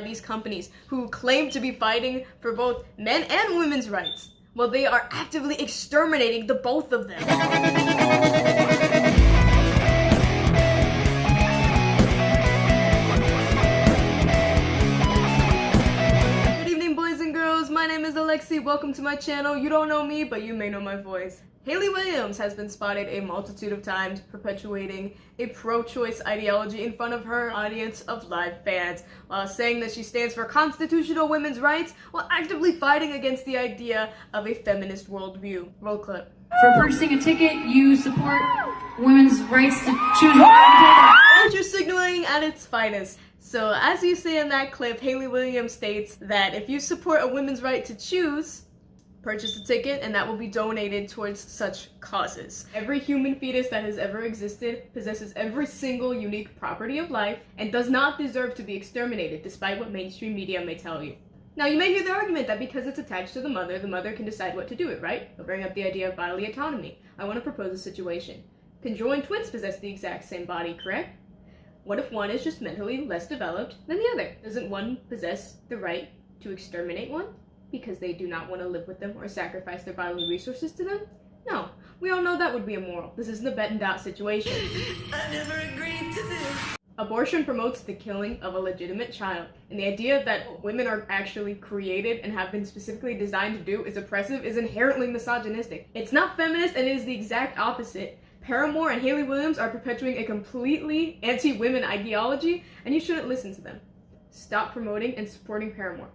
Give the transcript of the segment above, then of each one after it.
these companies who claim to be fighting for both men and women's rights, well, they are actively exterminating the both of them. Good evening, boys and girls. My name is Alexi. Welcome to my channel. You don't know me, but you may know my voice. Hayley Williams has been spotted a multitude of times perpetuating a pro-choice ideology in front of her audience of live fans, while saying that she stands for constitutional women's rights while actively fighting against the idea of a feminist worldview. Roll clip. For purchasing a ticket, you support women's rights to choose. Virtue signaling at its finest. So as you see in that clip, Hayley Williams states that if you support a woman's right to choose, purchase a ticket and that will be donated towards such causes. Every human fetus that has ever existed possesses every single unique property of life and does not deserve to be exterminated, despite what mainstream media may tell you. Now, you may hear the argument that because it's attached to the mother can decide what to do with it, right? They'll bring up the idea of bodily autonomy. I want to propose a situation. Conjoined twins possess the exact same body, correct? What if one is just mentally less developed than the other? Doesn't one possess the right to exterminate one because they do not want to live with them or sacrifice their bodily resources to them? No, we all know that would be immoral. This isn't a bet and doubt situation. I never agreed to this. Abortion promotes the killing of a legitimate child, and the idea that women are actually created and have been specifically designed to do is oppressive is inherently misogynistic. It's not feminist, and it is the exact opposite. Paramore and Hayley Williams are perpetuating a completely anti-women ideology, and you shouldn't listen to them. Stop promoting and supporting Paramore.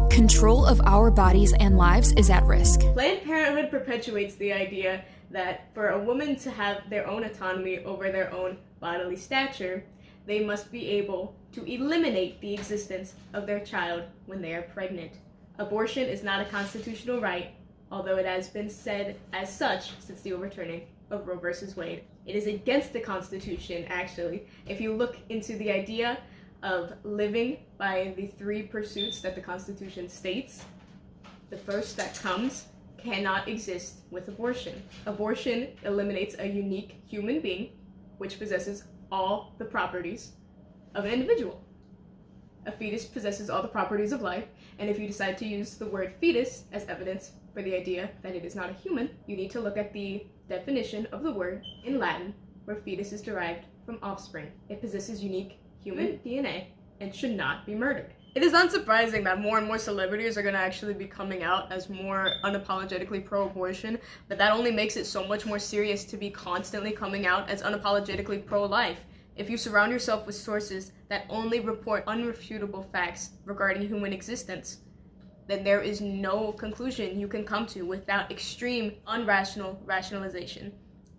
Control of our bodies and lives is at risk. Planned Parenthood perpetuates the idea that for a woman to have their own autonomy over their own bodily stature, they must be able to eliminate the existence of their child when they are pregnant. Abortion is not a constitutional right, although it has been said as such since the overturning of Roe versus Wade. It is against the Constitution, actually. If you look into the idea of living by the three pursuits that the Constitution states, the first that comes cannot exist with abortion. Abortion eliminates a unique human being, which possesses all the properties of an individual. A fetus possesses all the properties of life, and if you decide to use the word fetus as evidence for the idea that it is not a human, you need to look at the definition of the word in Latin, where fetus is derived from offspring. It possesses unique human DNA and should not be murdered. It is unsurprising that more and more celebrities are going to actually be coming out as more unapologetically pro-abortion, but that only makes it so much more serious to be constantly coming out as unapologetically pro-life. If you surround yourself with sources that only report unrefutable facts regarding human existence, then there is no conclusion you can come to without extreme, unrational rationalization,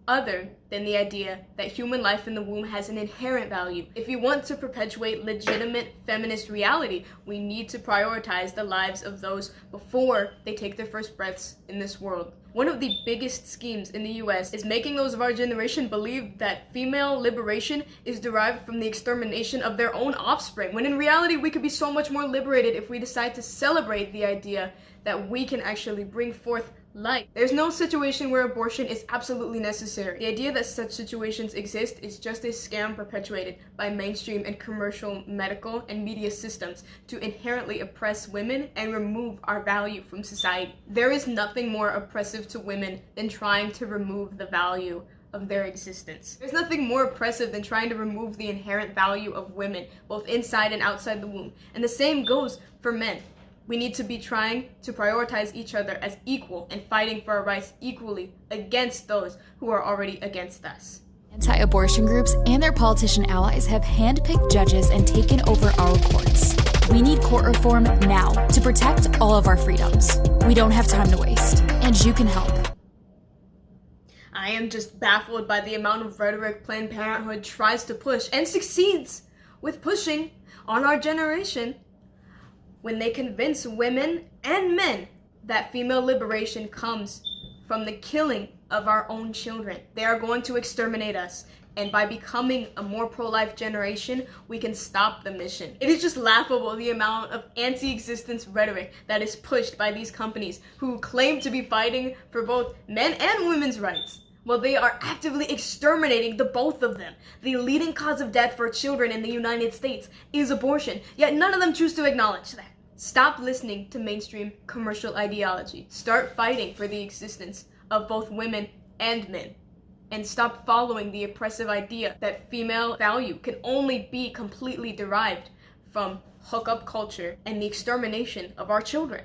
other than the idea that human life in the womb has an inherent value. If we want to perpetuate legitimate feminist reality, we need to prioritize the lives of those before they take their first breaths in this world. One of the biggest schemes in the US is making those of our generation believe that female liberation is derived from the extermination of their own offspring, when in reality we could be so much more liberated if we decide to celebrate the idea that we can actually bring forth life. There's no situation where abortion is absolutely necessary. The idea that such situations exist is just a scam perpetuated by mainstream and commercial medical and media systems to inherently oppress women and remove our value from society. There is nothing more oppressive to women than trying to remove the value of their existence. There's nothing more oppressive than trying to remove the inherent value of women, both inside and outside the womb. And the same goes for men. We need to be trying to prioritize each other as equal and fighting for our rights equally against those who are already against us. Anti-abortion groups and their politician allies have handpicked judges and taken over our courts. We need court reform now to protect all of our freedoms. We don't have time to waste, and you can help. I am just baffled by the amount of rhetoric Planned Parenthood tries to push and succeeds with pushing on our generation when they convince women and men that female liberation comes from the killing of our own children. They are going to exterminate us, and by becoming a more pro-life generation, we can stop the mission. It is just laughable the amount of anti-existence rhetoric that is pushed by these companies who claim to be fighting for both men and women's rights, Well, they are actively exterminating the both of them. The leading cause of death for children in the United States is abortion, yet none of them choose to acknowledge that. Stop listening to mainstream commercial ideology. Start fighting for the existence of both women and men. And stop following the oppressive idea that female value can only be completely derived from hookup culture and the extermination of our children.